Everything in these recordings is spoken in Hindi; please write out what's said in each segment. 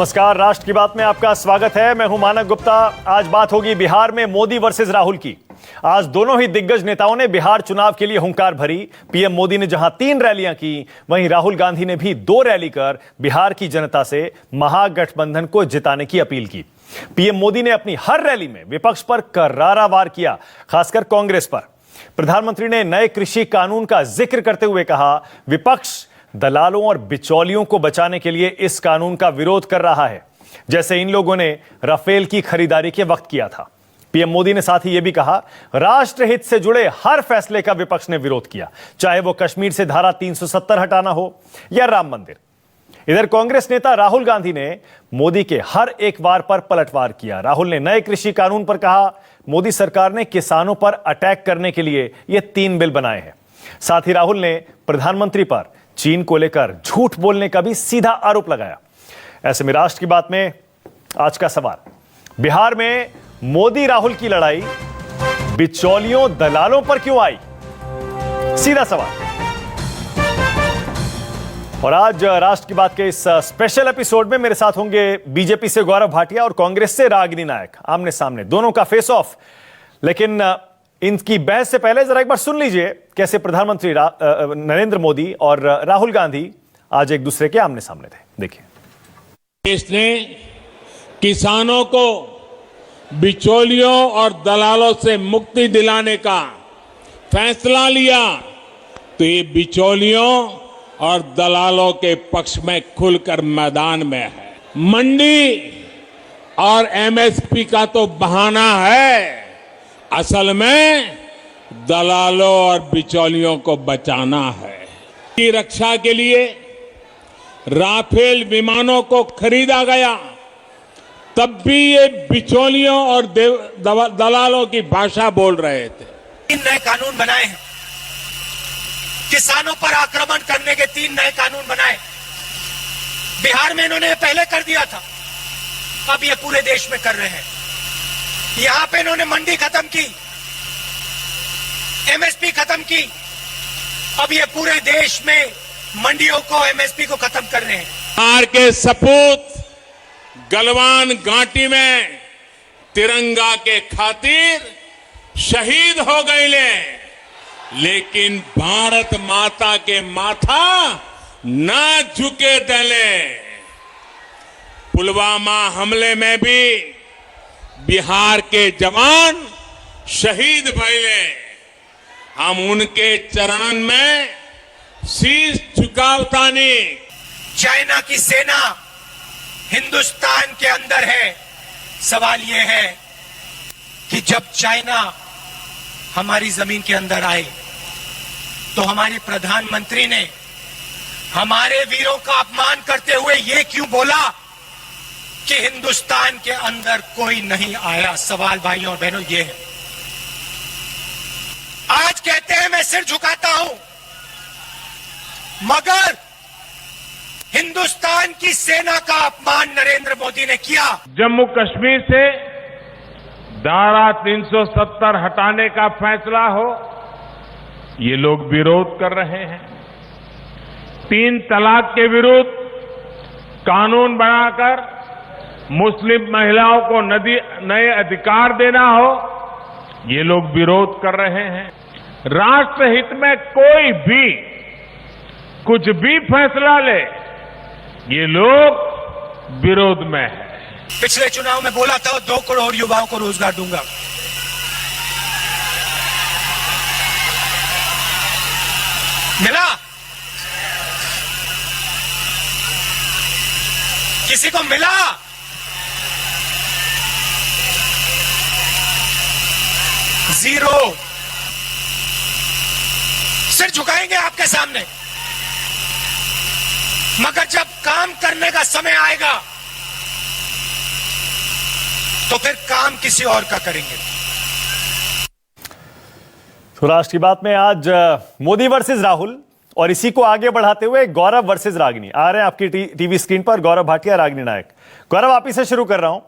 नमस्कार, राष्ट्र की बात में आपका स्वागत है। मैं हूं मानक गुप्ता। आज बात होगी बिहार में मोदी वर्सेस राहुल की। आज दोनों ही दिग्गज नेताओं ने बिहार चुनाव के लिए हुंकार भरी। पीएम मोदी ने जहां 3 रैलियां की, वहीं राहुल गांधी ने भी 2 रैली कर बिहार की जनता से महागठबंधन को जिताने की अपील की। पीएम मोदी ने अपनी हर रैली में विपक्ष पर करारा वार किया, खासकर कांग्रेस पर। प्रधानमंत्री ने नए कृषि कानून का जिक्र करते हुए कहा, विपक्ष दलालों और बिचौलियों को बचाने के लिए इस कानून का विरोध कर रहा है, जैसे इन लोगों ने राफेल की खरीदारी के वक्त किया था। पीएम मोदी ने साथ ही यह भी कहा, राष्ट्रहित से जुड़े हर फैसले का विपक्ष ने विरोध किया, चाहे वो कश्मीर से धारा 370 हटाना हो या राम मंदिर। इधर कांग्रेस नेता राहुल गांधी ने मोदी के हर एक वार पर पलटवार किया। राहुल ने नए कृषि कानून पर कहा, मोदी सरकार ने किसानों पर अटैक करने के लिए ये 3 बिल बनाए हैं। साथ ही राहुल ने प्रधानमंत्री पर चीन को लेकर झूठ बोलने का भी सीधा आरोप लगाया। ऐसे में राष्ट्र की बात में आज का सवाल, बिहार में मोदी राहुल की लड़ाई बिचौलियों दलालों पर क्यों आई? सीधा सवाल। और आज राष्ट्र की बात के इस स्पेशल एपिसोड में मेरे साथ होंगे बीजेपी से गौरव भाटिया और कांग्रेस से रागिनी नायक। आमने सामने दोनों का फेस ऑफ। लेकिन इनकी बहस से पहले जरा एक बार सुन लीजिए कैसे प्रधानमंत्री नरेंद्र मोदी और राहुल गांधी आज एक दूसरे के आमने सामने थे। देखिए। देश ने किसानों को बिचौलियों और दलालों से मुक्ति दिलाने का फैसला लिया, तो ये बिचौलियों और दलालों के पक्ष में खुलकर मैदान में है। मंडी और एमएसपी का तो बहाना है, असल में दलालों और बिचौलियों को बचाना है। की रक्षा के लिए राफेल विमानों को खरीदा गया, तब भी ये बिचौलियों और दलालों की भाषा बोल रहे थे। 3 नए कानून बनाए हैं, किसानों पर आक्रमण करने के 3 नए कानून बनाए। बिहार में इन्होंने पहले कर दिया था, अब ये पूरे देश में कर रहे हैं। यहां पे इन्होंने मंडी खत्म की, एमएसपी खत्म की, अब ये पूरे देश में मंडियों को, एमएसपी को खत्म कर रहे हैं। बिहार के सपूत गलवान घाटी में तिरंगा के खातिर शहीद हो गए, लेकिन भारत माता के माथा ना झुके दले। पुलवामा हमले में भी बिहार के जवान शहीद भइले, हम उनके चरण में शीश झुकावतानी। चाइना की सेना हिंदुस्तान के अंदर है। सवाल यह है कि जब चाइना हमारी जमीन के अंदर आए, तो हमारे प्रधानमंत्री ने हमारे वीरों का अपमान करते हुए यह क्यों बोला कि हिंदुस्तान के अंदर कोई नहीं आया? सवाल भाइयों और बहनों ये है। आज कहते हैं मैं सिर झुकाता हूं, मगर हिंदुस्तान की सेना का अपमान नरेंद्र मोदी ने किया। जम्मू कश्मीर से धारा 370 हटाने का फैसला हो, ये लोग विरोध कर रहे हैं। 3 तलाक के विरुद्ध कानून बनाकर मुस्लिम महिलाओं को नए अधिकार देना हो, ये लोग विरोध कर रहे हैं। राष्ट्रहित में कोई भी कुछ भी फैसला ले, ये लोग विरोध में है। पिछले चुनाव में बोला था 2 करोड़ युवाओं को रोजगार दूंगा। मिला? किसी को मिला? ज़ीरो। सिर झुकाएंगे आपके सामने, मगर जब काम करने का समय आएगा तो फिर काम किसी और का करेंगे। तो राष्ट्र की बात में आज मोदी वर्सेस राहुल, और इसी को आगे बढ़ाते हुए गौरव वर्सेस रागिनी। आ रहे हैं आपकी टीवी स्क्रीन पर गौरव भाटिया, रागिनी नायक। गौरव, आप ही से शुरू कर रहा हूं।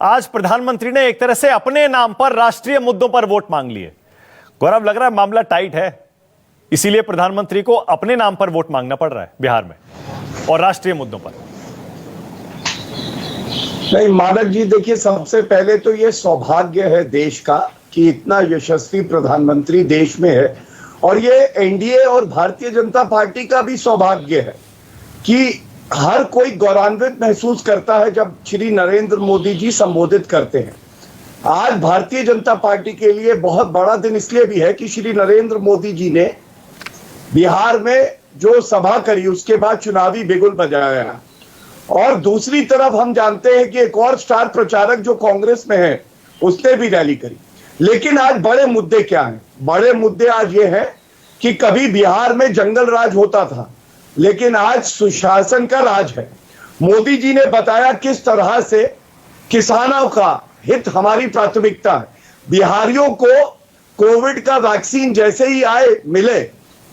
आज प्रधानमंत्री ने एक तरह से अपने नाम पर राष्ट्रीय मुद्दों पर वोट मांग लिए। गौरव, लग रहा है मामला टाइट है, इसीलिए प्रधानमंत्री को अपने नाम पर वोट मांगना पड़ रहा है बिहार में और राष्ट्रीय मुद्दों पर। नहीं मानक जी, देखिए सबसे पहले तो ये सौभाग्य है देश का कि इतना यशस्वी प्रधानमंत्री देश में है, और ये एनडीए और भारतीय जनता पार्टी का भी सौभाग्य है कि हर कोई गौरवान्वित महसूस करता है जब श्री नरेंद्र मोदी जी संबोधित करते हैं। आज भारतीय जनता पार्टी के लिए बहुत बड़ा दिन इसलिए भी है कि श्री नरेंद्र मोदी जी ने बिहार में जो सभा करी उसके बाद चुनावी बिगुल बजाया, और दूसरी तरफ हम जानते हैं कि एक और स्टार प्रचारक जो कांग्रेस में है उसने भी रैली करी। लेकिन आज बड़े मुद्दे क्या हैं? बड़े मुद्दे आज ये है कि कभी बिहार में जंगल राज होता था, लेकिन आज सुशासन का राज है। मोदी जी ने बताया किस तरह से किसानों का हित हमारी प्राथमिकता है। बिहारियों को कोविड का वैक्सीन जैसे ही आए मिले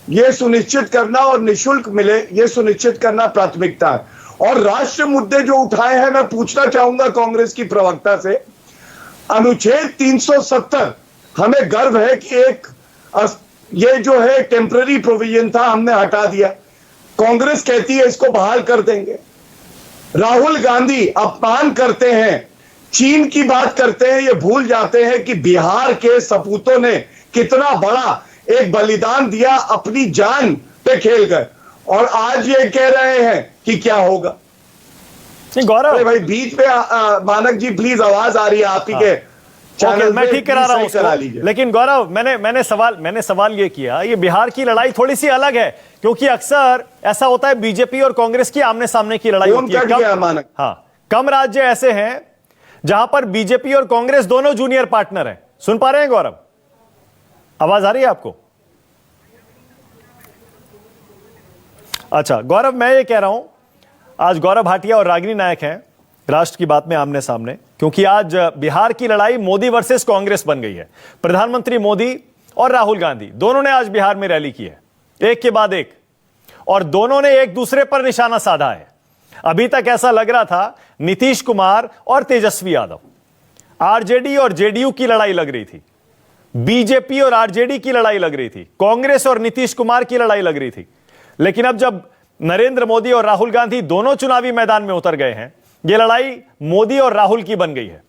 ये सुनिश्चित करना, और निशुल्क मिले ये सुनिश्चित करना प्राथमिकता है। और राष्ट्रीय मुद्दे जो उठाए हैं, मैं पूछना चाहूंगा कांग्रेस की प्रवक्ता से, अनुच्छेद 370 हमें गर्व है कि एक ये जो है टेम्पररी प्रोविजन था, हमने हटा दिया। कांग्रेस कहती है इसको बहाल कर देंगे। राहुल गांधी अपमान करते हैं, चीन की बात करते हैं, ये भूल जाते हैं कि बिहार के सपूतों ने कितना बड़ा एक बलिदान दिया, अपनी जान पे खेल गए, और आज ये कह रहे हैं कि क्या होगा। गौरव भाई बीच में मानक जी प्लीज, आवाज आ रही है आप ही के चैनल मैं ठीक करा रहा हूं करा उसको। लेकिन गौरव मैंने सवाल ये किया, ये बिहार की लड़ाई थोड़ी सी अलग है, क्योंकि अक्सर ऐसा होता है बीजेपी और कांग्रेस की आमने सामने की लड़ाई होती है। कम राज्य ऐसे हैं जहां पर बीजेपी और कांग्रेस दोनों जूनियर पार्टनर हैं। सुन पा रहे हैं गौरव? आवाज आ रही है आपको? अच्छा गौरव, मैं ये कह रहा हूं, आज गौरव भाटिया और रागिनी नायक हैं राष्ट्र की बात में आमने सामने, क्योंकि आज बिहार की लड़ाई मोदी वर्सेस कांग्रेस बन गई है। प्रधानमंत्री मोदी और राहुल गांधी दोनों ने आज बिहार में रैली की है, एक के बाद एक, और दोनों ने एक दूसरे पर निशाना साधा है। अभी तक ऐसा लग रहा था नीतीश कुमार और तेजस्वी यादव, आरजेडी और जेडीयू की लड़ाई लग रही थी, बीजेपी और आरजेडी की लड़ाई लग रही थी, कांग्रेस और नीतीश कुमार की लड़ाई लग रही थी। लेकिन अब जब नरेंद्र मोदी और राहुल गांधी दोनों चुनावी मैदान में उतर गए हैं, यह लड़ाई मोदी और राहुल की बन गई है।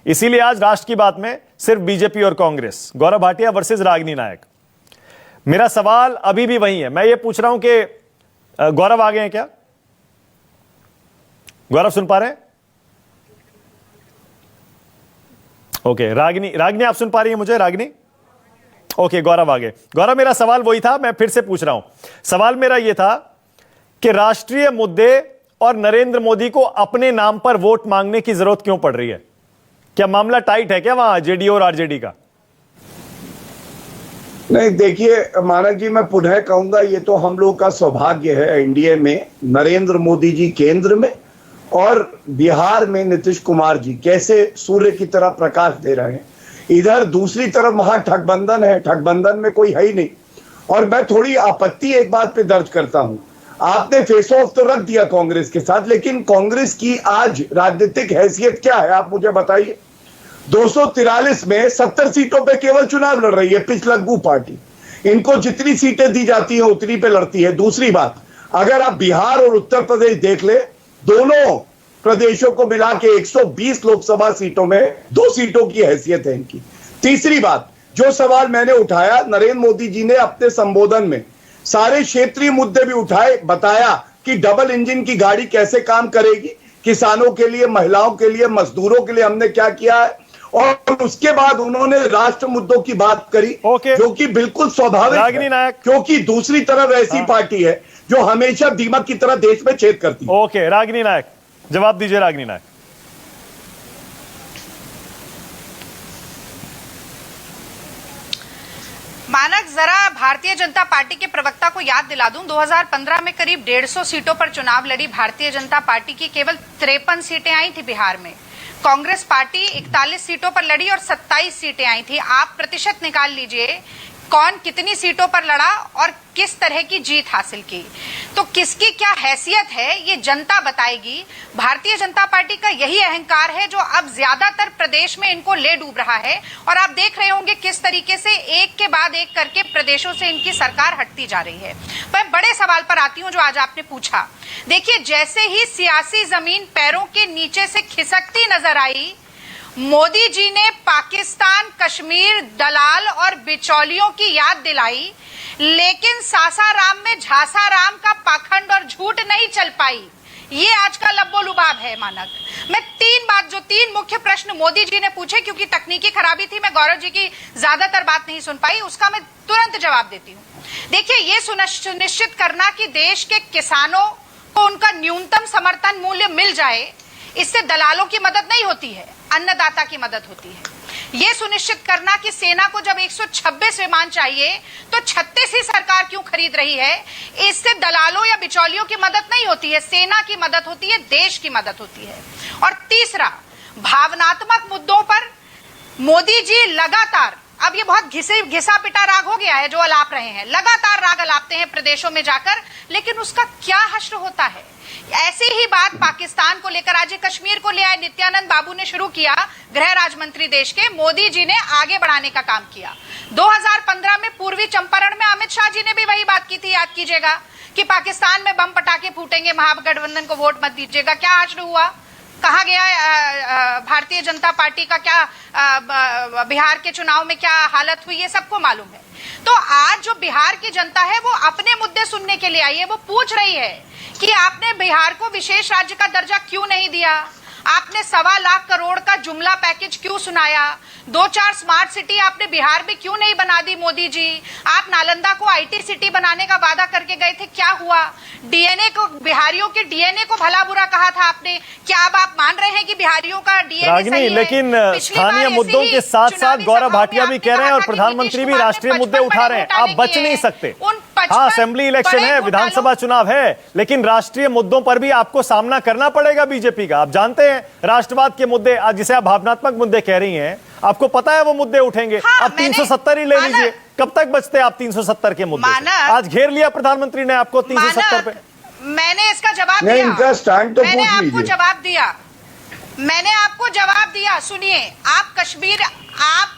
इसीलिए आज राष्ट्र की बात में सिर्फ बीजेपी और कांग्रेस, गौरव भाटिया वर्सेस रागिनी नायक। मेरा सवाल अभी भी वही है, मैं ये पूछ रहा हूं कि गौरव आ गए हैं क्या? गौरव सुन पा रहे हैं? ओके, रागिनी आप सुन पा रही हैं मुझे? रागिनी ओके, गौरव आ गए। गौरव, मेरा सवाल वही था, मैं फिर से पूछ रहा हूं। सवाल मेरा यह था कि राष्ट्रीय मुद्दे और नरेंद्र मोदी को अपने नाम पर वोट मांगने की जरूरत क्यों पड़ रही है? क्या मामला टाइट है क्या वहां जेडीयू और आरजेडी का? नहीं देखिए मानक जी, मैं पुनः कहूंगा ये तो हम लोग का सौभाग्य है एनडीए में नरेंद्र मोदी जी केंद्र में, और बिहार में नीतीश कुमार जी कैसे सूर्य की तरह प्रकाश दे रहे हैं। इधर दूसरी तरफ वहां ठगबंधन है, ठगबंधन में कोई है ही नहीं। और मैं थोड़ी आपत्ति एक बात पे दर्ज करता हूं, आपने फेस ऑफ तो रख दिया कांग्रेस के साथ, लेकिन कांग्रेस की आज राजनीतिक हैसियत क्या है आप मुझे बताइए। 243 में 70 सीटों पे केवल चुनाव लड़ रही है पिछलग्गू पार्टी। इनको जितनी सीटें दी जाती है उतनी पे लड़ती है। दूसरी बात, अगर आप बिहार और उत्तर प्रदेश देख ले, दोनों प्रदेशों को मिला के 120 लोकसभा सीटों में 2 सीटों की हैसियत है इनकी। तीसरी बात, जो सवाल मैंने उठाया, नरेंद्र मोदी जी ने अपने संबोधन में सारे क्षेत्रीय मुद्दे भी उठाए, बताया कि डबल इंजन की गाड़ी कैसे काम करेगी, किसानों के लिए, महिलाओं के लिए, मजदूरों के लिए हमने क्या किया है, और उसके बाद उन्होंने राष्ट्र मुद्दों की बात करी, जो कि बिल्कुल स्वाभाविक है, क्योंकि दूसरी तरफ ऐसी पार्टी है जो हमेशा दीमक की तरह देश में छेद करती है। ओके, रागिनी नायक जवाब दीजिए। रागिनी नायक, मानक, जरा भारतीय जनता पार्टी के प्रवक्ता को याद दिला दूं, 2015 में करीब 150 सीटों पर चुनाव लड़ी भारतीय जनता पार्टी की केवल 53 सीटें आई थी बिहार में। कांग्रेस पार्टी 41 सीटों पर लड़ी और 27 सीटें आई थी। आप प्रतिशत निकाल लीजिए कौन कितनी सीटों पर लड़ा और किस तरह की जीत हासिल की। तो किसकी क्या हैसियत है ये जनता बताएगी। भारतीय जनता पार्टी का यही अहंकार है जो अब ज्यादातर प्रदेश में इनको ले डूब रहा है, और आप देख रहे होंगे किस तरीके से एक के बाद एक करके प्रदेशों से इनकी सरकार हटती जा रही है। मैं बड़े सवाल पर आती हूं जो आज आपने पूछा। देखिए, जैसे ही सियासी जमीन पैरों के नीचे से खिसकती नजर आई, मोदी जी ने पाकिस्तान, कश्मीर, दलाल और बिचौलियों की याद दिलाई, लेकिन सासाराम में झासाराम का पाखंड और झूठ नहीं चल पाई। ये आज का लब्बो लुबाब है मानक। मैं तीन मुख्य प्रश्न मोदी जी ने पूछे, क्योंकि तकनीकी खराबी थी, मैं गौरव जी की ज्यादातर बात नहीं सुन पाई, उसका मैं तुरंत जवाब देती हूँ। देखिए, ये सुनिश्चित करना कि देश के किसानों को उनका न्यूनतम समर्थन मूल्य मिल जाए, इससे दलालों की मदद नहीं होती है, अन्नदाता की मदद होती है। यह सुनिश्चित करना कि सेना को जब 126 विमान चाहिए तो 36 ही सरकार क्यों खरीद रही है, इससे दलालों या बिचौलियों की मदद नहीं होती है, सेना की मदद होती है, देश की मदद होती है। और तीसरा, भावनात्मक मुद्दों पर मोदी जी लगातार, अब ये बहुत घिसा पिटा राग हो गया है जो अलाप रहे हैं, लगातार राग अलापते हैं प्रदेशों में जाकर, लेकिन उसका क्या हश्र होता है। ऐसी ही बात पाकिस्तान को लेकर आज कश्मीर को ले आए नित्यानंद बाबू ने शुरू किया, गृह राज्य मंत्री देश के, मोदी जी ने आगे बढ़ाने का काम किया। 2015 में पूर्वी चंपारण में अमित शाह जी ने भी वही बात की थी, याद कीजिएगा, कि पाकिस्तान में बम पटाखे फूटेंगे, महागठबंधन को वोट मत दीजिएगा। क्या हश्र हुआ, कहा गया भारतीय जनता पार्टी का क्या बिहार के चुनाव में क्या हालत हुई, ये सबको मालूम है। तो आज जो बिहार की जनता है वो अपने मुद्दे सुनने के लिए आई है, वो पूछ रही है कि आपने बिहार को विशेष राज्य का दर्जा क्यों नहीं दिया, आपने 1.25 लाख करोड़ का जुमला पैकेज क्यों सुनाया, 2-4 स्मार्ट सिटी आपने बिहार में क्यों नहीं बना दी मोदी जी, आप नालंदा को आईटी सिटी बनाने का वादा करके गए थे, क्या हुआ, डीएनए को, बिहारियों के डीएनए को भला बुरा कहा था आपने, क्या अब आप मान रहे हैं कि बिहारियों का डीएनए सही है? लेकिन स्थानीय मुद्दों के साथ साथ गौरव भाटिया भी कह रहे हैं और प्रधानमंत्री भी राष्ट्रीय मुद्दे उठा रहे हैं, आप बच नहीं सकते। हाँ, असेंबली इलेक्शन है, विधानसभा चुनाव है, लेकिन राष्ट्रीय मुद्दों पर भी आपको सामना करना पड़ेगा बीजेपी का। आप जानते हैं राष्ट्रवाद के मुद्दे, जिसे आप भावनात्मक मुद्दे कह रही हैं, आपको पता है वो मुद्दे उठेंगे। हाँ, आप 370 ही ले लीजिए, कब तक बचते आप 370 के मुद्दे से? आज घेर लिया प्रधानमंत्री ने आपको 370 पे। मैंने इसका जवाब दिया, मैंने आपको जवाब दिया, मैंने आपको जवाब दिया। सुनिए, आप कश्मीर, आप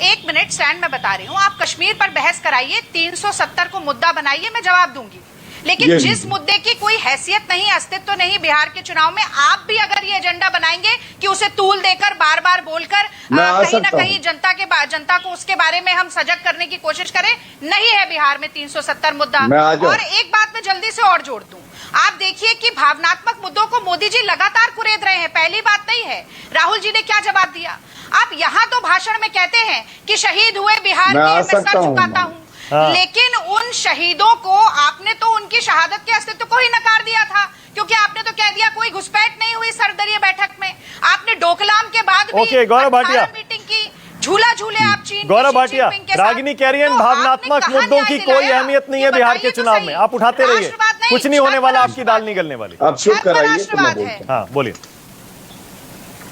1 मिनट स्टैंड में बता रही हूं, आप कश्मीर पर बहस कराइए, 370 को मुद्दा बनाइए, मैं जवाब दूंगी। लेकिन जिस मुद्दे की कोई हैसियत नहीं, अस्तित्व नहीं बिहार के चुनाव में, आप भी अगर ये एजेंडा बनाएंगे कि उसे तूल देकर, बार बार बोलकर कहीं ना कहीं जनता को उसके बारे में हम सजग करने की कोशिश करें, नहीं है बिहार में 370 मुद्दा। और एक बात मैं जल्दी से और जोड़ दूं, आप देखिए कि भावनात्मक मुद्दों को मोदी जी लगातार कुरेद रहे हैं, पहली बात नहीं है। राहुल जी ने क्या जवाब दिया, आप यहां तो भाषण में कहते हैं कि शहीद हुए बिहार के, मैं सर झुकाता हूं, लेकिन उन शहीदों को आपने तो उनकी शहादत के अस्तित्व को ही नकार दिया था, क्योंकि आपने तो कह दिया कोई घुसपैठ नहीं हुई सर्वदलीय बैठक में। आपने डोकलाम के बाद भी गौरव भाटिया मीटिंग की, झूला झूले आप चीन, गौरव भाटिया, रागिनी कह रही है भावनात्मक मुद्दों की कोई अहमियत नहीं है बिहार के चुनाव में, आप उठाते रहिए, कुछ नहीं होने वाला, आपकी दाल नहीं गलने वाली। आप चुप कराइए। हाँ, बोलिए।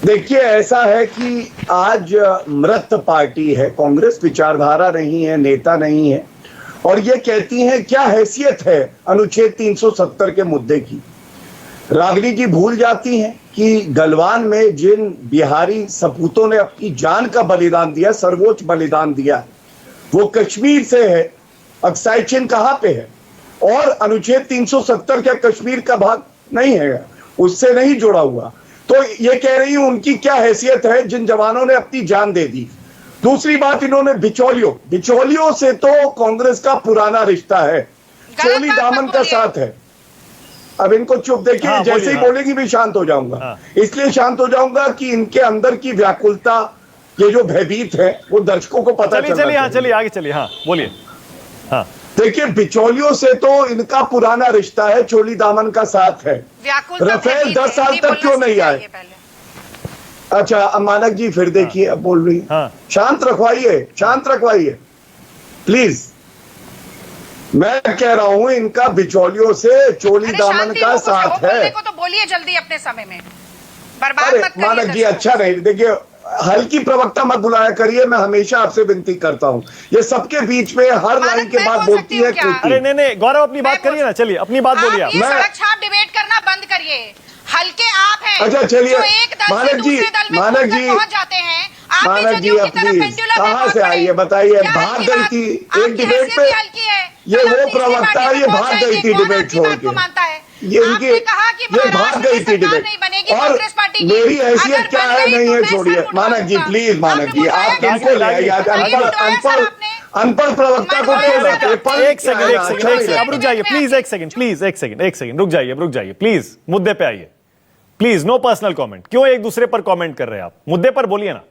देखिए, ऐसा है कि आज मृत पार्टी है कांग्रेस, विचारधारा नहीं है, नेता नहीं है, और ये कहती है क्या हैसियत है अनुच्छेद 370 के मुद्दे की। रागिनी जी भूल जाती हैं कि गलवान में जिन बिहारी सपूतों ने अपनी जान का बलिदान दिया, सर्वोच्च बलिदान दिया, वो कश्मीर से है, अक्साई चिन्ह कहां पे है, और अनुच्छेद 370 का कश्मीर का भाग नहीं है, उससे नहीं जुड़ा हुआ। तो ये कह रही हूं उनकी क्या हैसियत है जिन जवानों ने अपनी जान दे दी। दूसरी बात, इन्होंने बिचौलियों से तो कांग्रेस का पुराना रिश्ता है, चोली दामन का साथ है। अब इनको चुप देखिए, हाँ, जैसे ही बोलेंगी भी शांत हो जाऊंगा। हाँ। इसलिए शांत हो जाऊंगा कि इनके अंदर की व्याकुलता, ये जो भयभीत है, वो दर्शकों को पता चल। चलिए आगे चलिए, हाँ बोलिए। हाँ, देखिए, बिचौलियों से तो इनका पुराना रिश्ता है, चोली दामन का साथ है। रफेल 10 साल तक क्यों नहीं आए? अच्छा, मानक जी फिर देखिए, अब बोल रही है। शांत रखवाइए प्लीज। मैं कह रहा हूं इनका बिचौलियों से चोली दामन का साथ है। तो बोलिए जल्दी अपने समय में, बर्बाद मत करिए। मानक जी अच्छा नहीं, देखिए हल्की प्रवक्ता मत बुलाया करिए, मैं हमेशा आपसे विनती करता हूं। ये सबके बीच में हर लाइन के बाद बोलती है अरे नहीं गौरव अपनी बात करिए ना, चलिए अपनी बात बोलिए आप। सड़क छाप डिबेट करना बंद करिए, हल्के आप हैं। अच्छा चलिए, जो एक दल से दूसरे दल में पहुंच जाते हैं, आप भी मानक जी जदयू की तरफ प्लीज पेंडुलम में कहां से पहुंच आई है गए। बताइए। क्या भाग ये गई बात थी आपकी एक डिबेट हैसियत पे, भी हल्की है? ये मतलब वो तीसरी प्रवक्ता पार्टी ये में भाग पहुंच गई जाएगी, थी कौन डिबेट आपकी छोड़ बात के। को मानता है? ये इनकी आपने कहा कि ये भाग महाराष्ट्र गई में थी सरकार डिबेट। नहीं बनेगी और कांग्रेस पार्टी की। मेरी हैसियत अगर क्या बन है गई नहीं तो है मैं छोड़िए। सर उठा मानक जी लूंगा। प्लीज, मानक आपने जी बुलाया आप क्या? किनको ले आई आज? अनपढ़ प्रवक्ता को क्यों लाते? एक सेकंड अब रुक जाइए प्लीज, एक सेकंड रुक जाइए प्लीज, मुद्दे पे आइए प्लीज। No personal comment. क्यों एक दूसरे पर कमेंट कर रहे हैं आप? मुद्दे पर बोलिए ना,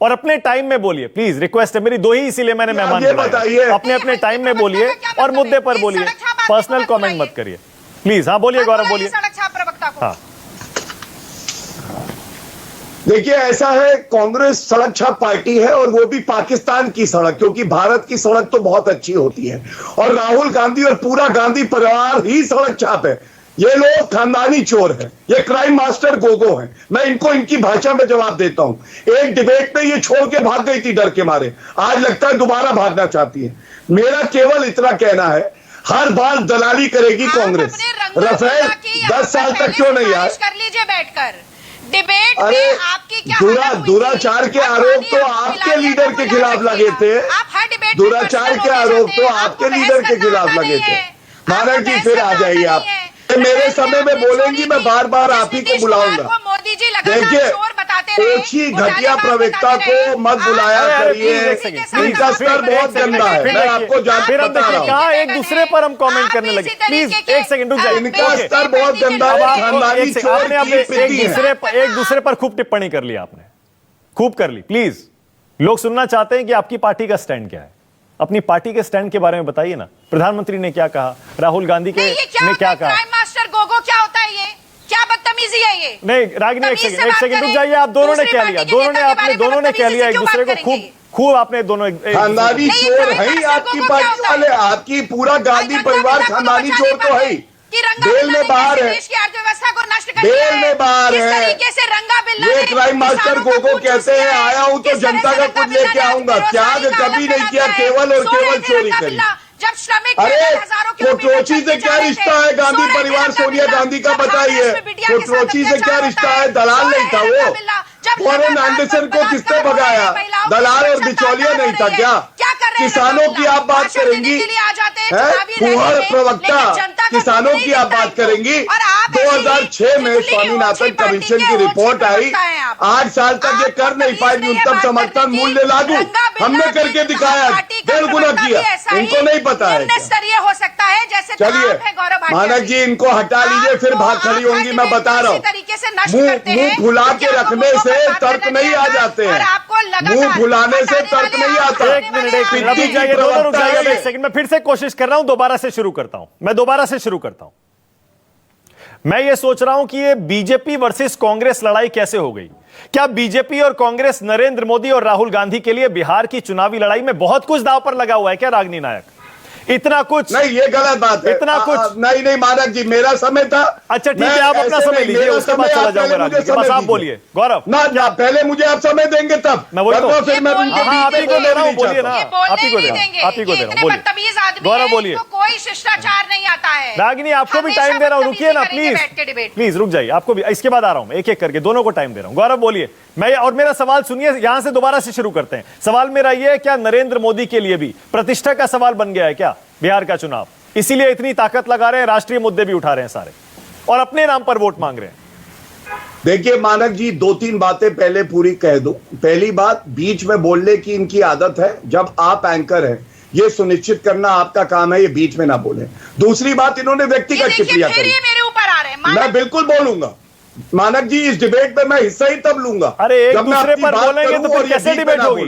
और अपने टाइम में बोलिए प्लीज। रिक्वेस्ट है मेरी, दो ही इसीलिए मैंने मेहमान ये बुलाया। बताइए। अपने टाइम में बोलिए और मुद्दे पर बोलिए, पर्सनल कमेंट मत करिए प्लीज। हाँ बोलिए गौरव, बोलिए। सड़क छाप प्रवक्ता को। हाँ देखिए ऐसा है, कांग्रेस सड़क छाप पार्टी है और वो भी पाकिस्तान की सड़क, क्योंकि भारत की सड़क तो बहुत अच्छी होती है। और राहुल गांधी और पूरा गांधी परिवार ही सड़क छाप है। ये लोग खानदानी चोर हैं, ये क्राइम मास्टर गोगो हैं। मैं इनको इनकी भाषा में जवाब देता हूं। एक डिबेट में ये छोड़ के भाग गई थी डर के मारे, आज लगता है दोबारा भागना चाहती है। मेरा केवल इतना कहना है, हर बार दलाली करेगी कांग्रेस। राफेल 10 साल तक क्यों नहीं आए? कर लीजिए बैठकर डिबेट अरे में आपकी क्या दुराचार के आरोप तो आपके लीडर के खिलाफ लगे थे। दुराचार के आरोप तो आपके लीडर के खिलाफ लगे थे। मानक जी फिर आ जाइए आप, मेरे समय में बोलेंगी, मैं बार बार आप ही को बुलाऊंगा। देखिए ओछी घटिया प्रवक्ता को मत बुलाया करिए, इनका स्तर बहुत गंदा है। मैं आपको फिर हम बता देखिए रहा हूँ, कहाँ एक दूसरे पर हम कमेंट करने लगे। प्लीज एक सेकंड रुक जाइए। इनका स्तर बहुत गंदा अब है। आप खानदानी चोर आपने की पिटी है। एक दूसरे पर खूब टिप्पणी कर ली आपने, खूब कर ली। प्लीज लोग सुनना चाहते हैं कि आपकी पार्टी का स्टैंड क्या है। अपनी पार्टी के स्टैंड के बारे में बताइए ना। प्रधानमंत्री ने क्या कहा, राहुल गांधी ने क्या कहा? क्राइम मास्टर गोगो क्या होता है? ये क्या बदतमीजी है ये? नहीं रागिनी एक सेकंड रुक जाइए। आप दोनों ने क्या लिया? दोनों ने क्या लिया एक दूसरे को? खूब आपने दोनों खानदानी चोर है ही आपकी पार्टी वाले। आपकी पूरा गांधी परिवार खानदानी चोर तो है ही। बेल में बाहर है, देश की अर्थव्यवस्था को नष्ट कर बेल में बाहर है। तरीके से रंगा बिल्ला ये क्राइम मास्टर गोगो कहते हैं, आया हूं तो जनता का कुछ लेके आऊंगा। त्याग कभी नहीं किया, केवल और केवल चोरी करी। जब श्रमिक अरे कोटरोची से क्या रिश्ता है गांधी परिवार सोनिया गांधी का? बताइए कोटरोची से क्या रिश्ता है? दलाल नहीं था वो? फॉरेन एंडरसन को किसने भगाया? दलाल और बिचौलिया नहीं था क्या? किसानों की आप बात करेंगी? फुहड़ प्रवक्ता, किसानों की आप बात करेंगी? 2006 में स्वामीनाथन कमीशन की रिपोर्ट आई, 8 साल तक ये कर नहीं पाए न्यूनतम समर्थन मूल्य लागू। हमने करके दिखाया, 1.5 गुना किया। इनको नहीं पता है। स्तरीय हो सकता है जैसे चलिए मानक जी इनको हटा लीजिए, फिर भाग खड़ी होंगी। मैं बता रहा हूँ, मुंह फुला के रखने से तर्क नहीं आ जाते हैं। मुंह फुलाने से तर्क नहीं आता। एक मिनट रुक जाइए, दोनों रुक जाइए। एक सेकंड, मैं फिर से कोशिश कर रहा हूं, दोबारा से शुरू करता हूं। मैं ये सोच रहा हूं कि ये बीजेपी वर्सेस कांग्रेस लड़ाई कैसे हो गई। क्या बीजेपी और कांग्रेस नरेंद्र मोदी और राहुल गांधी के लिए बिहार की चुनावी लड़ाई में बहुत कुछ दांव पर लगा हुआ है क्या रागिनी नायक? इतना कुछ नहीं, ये गलत बात है। इतना कुछ नहीं मानक जी, मेरा समय था। अच्छा ठीक है, आप अपना समय लीजिए, उसके बाद चला जाऊंगा रागिनी के पास। आप बोलिए गौरव। ना पहले मुझे आप समय देंगे तब मैं वही तो फिर मैं आप ही को दे रहा हूं। बोलिए ना, आप ही को दे रहा हूं। बोलिए गौरव, बोलिए। कोई शिष्टाचार नहीं आता है। रागिनी आपको भी टाइम दे रहा हूं, रुकिए ना प्लीज रुक जाइए। आपको भी इसके बाद आ रहा हूं, एक एक करके दोनों को टाइम दे रहा हूं। गौरव बोलिए। मैं और मेरा सवाल सुनिए, यहां से दोबारा से शुरू करते हैं। सवाल मेरा यह है, क्या नरेंद्र मोदी के लिए भी प्रतिष्ठा का सवाल बन गया है क्या बिहार का चुनाव? इसीलिए इतनी ताकत लगा रहे हैं, राष्ट्रीय मुद्दे भी उठा रहे हैं सारे, और अपने नाम पर वोट मांग रहे हैं। देखिए मानक जी, 2-3 बातें पहले पूरी कह दूं। पहली बात, बीच में बोलने की इनकी आदत है। जब आप एंकर हैं, ये सुनिश्चित करना आपका काम है, ये बीच में ना बोले। दूसरी बात, इन्होंने व्यक्तिगत टिप्पणियां करी। मेरे ऊपर आ रहे हैं। मैं बिल्कुल बोलूंगा मानक जी, इस डिबेट में मैं हिस्सा ही तब लूंगा। अरे एक दूसरे पर बोलेंगे तो फिर कैसे डिबेट होगी?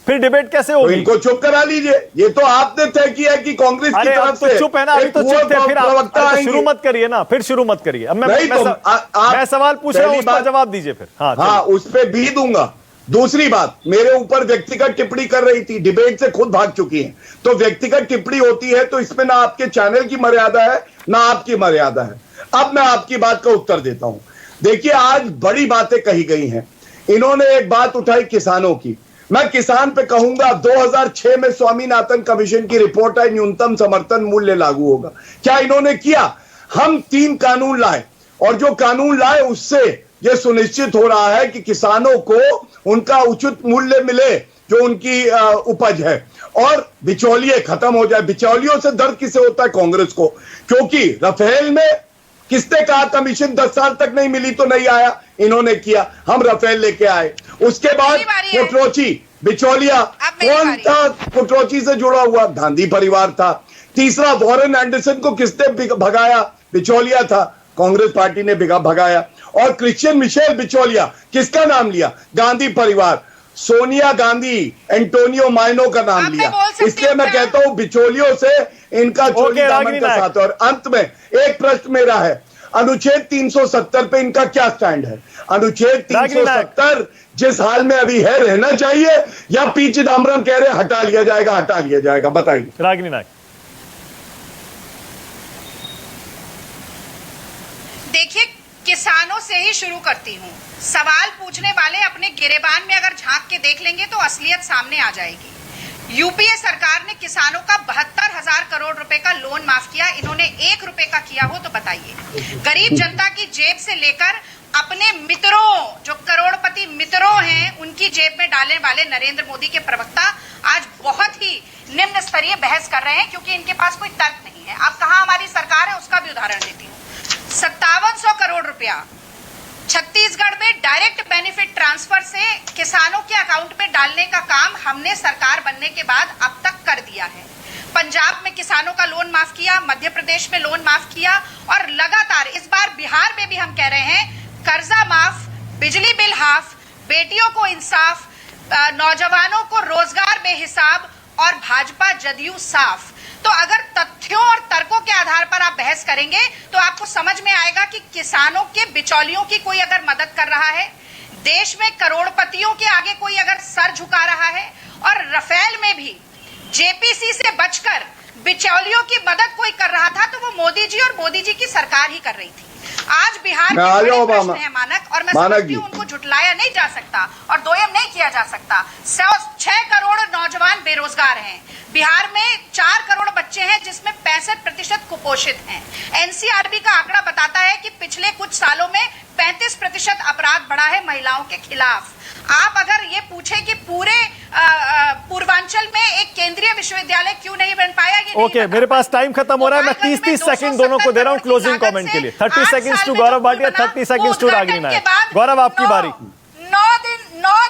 फिर डिबेट कैसे होगी? इनको चुप करा लीजिए। ये तो आपने तय किया है कि कांग्रेस की तरफ से चुप है ना, अभी तो चुप थे। फिर आप शुरू मत करिए ना, फिर शुरू मत करिए। अब मैं सवाल पूछ रहा हूं, उसका जवाब दीजिए फिर। हाँ उस पर भी दूंगा। दूसरी बात, मेरे ऊपर व्यक्तिगत टिप्पणी कर रही थी, डिबेट से खुद भाग चुकी है। तो व्यक्तिगत टिप्पणी होती है तो इसमें ना आपके चैनल की मर्यादा है ना आपकी मर्यादा है। अब मैं आपकी बात का उत्तर देता हूं। देखिए आज बड़ी बातें कही गई हैं। इन्होंने एक बात उठाई किसानों की। मैं किसान पे कहूंगा 2006 में स्वामीनाथन कमीशन की रिपोर्ट है, न्यूनतम समर्थन मूल्य लागू होगा। क्या इन्होंने किया? हम 3 कानून लाए और जो कानून लाए उससे यह सुनिश्चित हो रहा है कि किसानों को उनका उचित मूल्य मिले जो उनकी उपज है, और बिचौलिए खत्म हो जाए। बिचौलियों से दर्द किसे होता है? कांग्रेस को, क्योंकि राफेल में किसने कहा कमीशन 10 साल तक नहीं मिली तो नहीं आया, इन्होंने किया, हम राफेल लेके आए। उसके बाद कुट्रोची, बिचौलिया, कौन था कुट्रोची से जुड़ा हुआ? गांधी परिवार था। तीसरा, वॉरेन एंडरसन को किसने भगाया? बिचौलिया था, कांग्रेस पार्टी ने भगाया। और क्रिश्चियन मिशेल बिचौलिया, किसका नाम लिया? गांधी परिवार। सोनिया गांधी, एंटोनियो माइनो का नाम लिया। इसलिए मैं कहता हूं बिचौलियों से इनका चोली दामन का साथ है। और अंत में एक प्रश्न मेरा है, अनुच्छेद 370 पे इनका क्या स्टैंड है? अनुच्छेद 370 जिस हाल में अभी है रहना चाहिए, या पी चिदम्बरम कह रहे हटा लिया जाएगा? हटा लिया जाएगा, बताइए। रागिनी नायक, देखिए, किसानों से ही शुरू करती हूँ। सवाल पूछने वाले अपने गिरेबान में अगर झांक के देख लेंगे तो असलियत सामने आ जाएगी। यूपीए सरकार ने किसानों का 72,000 करोड़ रुपए का लोन माफ किया। इन्होंने 1 रुपए का किया हो तो बताइए। गरीब जनता की जेब से लेकर अपने मित्रों, जो करोड़पति मित्रों हैं, उनकी जेब में डालने वाले नरेंद्र मोदी के प्रवक्ता आज बहुत ही निम्न स्तरीय बहस कर रहे हैं, क्योंकि इनके पास कोई तर्क नहीं है। अब कहां हमारी सरकार है उसका भी उदाहरण देती हूँ। 5700 करोड़ रुपया छत्तीसगढ़ में डायरेक्ट बेनिफिट ट्रांसफर से किसानों के अकाउंट में डालने का काम हमने सरकार बनने के बाद अब तक कर दिया है। पंजाब में किसानों का लोन माफ किया, मध्य प्रदेश में लोन माफ किया, और लगातार इस बार बिहार में भी हम कह रहे हैं कर्जा माफ, बिजली बिल हाफ, बेटियों को इंसाफ, नौजवानों को रोजगार बेहिसाब, और भाजपा जदयू साफ। तो अगर तथ्यों और तर्कों के आधार पर आप बहस करेंगे तो आपको समझ में आएगा कि किसानों के बिचौलियों की कोई अगर मदद कर रहा है, देश में करोड़पतियों के आगे कोई अगर सर झुका रहा है, और राफेल में भी जेपीसी से बचकर बिचौलियों की मदद कोई कर रहा था, तो वो मोदी जी और मोदी जी की सरकार ही कर रही थी। आज बिहार में बड़े प्रश्न है मानक, और मैं समझती हूं उनको झुटलाया नहीं जा सकता और दोयम नहीं किया जा सकता। 6 करोड़ नौजवान बेरोजगार हैं। बिहार में 4 करोड़ बच्चे हैं जिसमें 65% कुपोषित हैं। एनसीआरबी का आंकड़ा बताता है कि पिछले कुछ सालों में 35% अपराध बढ़ा है महिलाओं के खिलाफ। आप अगर ये पूछे कि पूरे पूर्वांचल में एक केंद्रीय विश्वविद्यालय क्यों नहीं बन पाया, ये ओके, मेरे पास टाइम खत्म हो रहा है। मैं 30-30 सेकंड दोनों को दे रहा हूं क्लोजिंग कमेंट के लिए। 30 seconds to Gaurav Bhatia, 30 seconds to Ragini Nayak. Gaurav, आपकी बारी। 9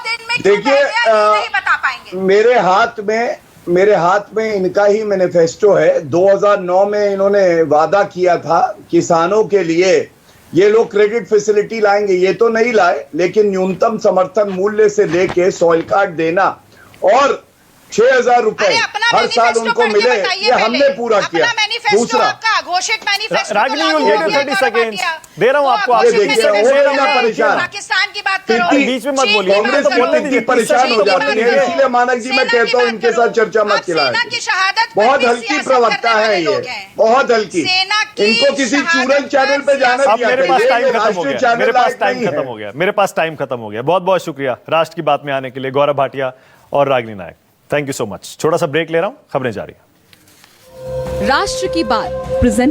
दिन में देखिए, नहीं बता पाएंगे। मेरे हाथ में इनका ही मैनिफेस्टो है। 2009 में इन्होंने वादा किया था किसानों के लिए ये लोग क्रेडिट फैसिलिटी लाएंगे, ये तो नहीं लाए, लेकिन न्यूनतम समर्थन मूल्य से लेके सॉइल कार्ड देना और 6,000 रुपए हर साल उनको मिले, ये हमने पूरा किया। दूसरा, घोषित manifesto Ragini, you will get 30 seconds दे रहा हूं आपको। आप परेशान, पाकिस्तान की बात करो, बीच में मत बोलिए, कांग्रेस तो बोलने की दीजिए। परेशान हो जाती है, इसीलिए मानक जी मैं कहता हूँ इनके साथ चर्चा मत खिलाएं। बहुत हल्की प्रवक्ता है ये, बहुत हल्की। इनको किसी चूरन चैनल पे जाना दिया मेरे पास टाइम खत्म हो गया, चैनल मेरे पास टाइम खत्म हो गया, मेरे पास टाइम खत्म हो गया। बहुत बहुत शुक्रिया राष्ट्र की बात में आने के लिए गौरव भाटिया और Ragini Nayak. Thank you so much. छोटा सा ब्रेक ले रहा हूं, खबरें जारी। राष्ट्र की बात प्रेजेंट